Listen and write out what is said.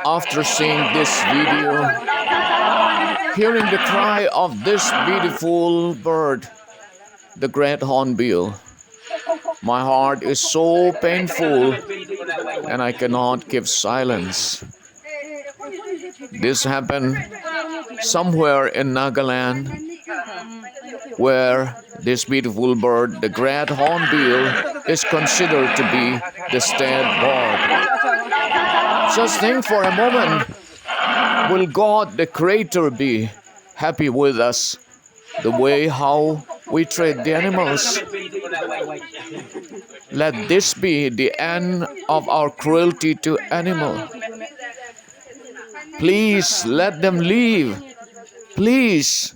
After seeing this video, hearing the cry of this beautiful bird, the great hornbill, my heart is so painful and I cannot keep silence. This happened somewhere in Nagaland, where this beautiful bird, the great hornbill, is considered to be the state bird. Just think for a moment, will God, the Creator, be happy with us the way how we treat the animals? Let this be the end of our cruelty to animals. Please let them live. Please.